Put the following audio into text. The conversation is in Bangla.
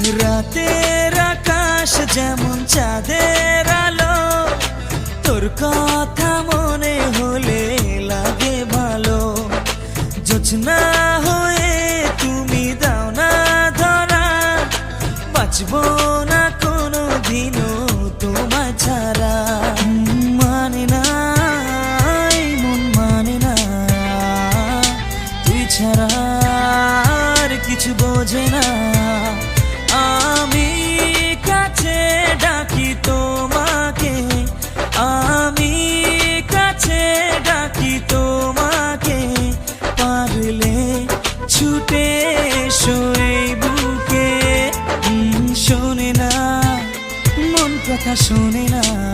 রাতের আকাশ যেমন চাঁদের আলো, তোর কথা মনে হলে লাগে ভালো। জোছনা হয়ে তুমি দাও না ধরা, বাঁচবো না কোনো দিনও তোমায় ছাড়া। মানে না এই মন মানে না, তুই ছাড়া আর কিছু বোঝে না। আমি কাছে ডাকি তোমাকে, আমি কাছে ডাকি তোমাকে, পারলে ছুটে এসো এই বুকে। শোনে না মন কথা শোনে না।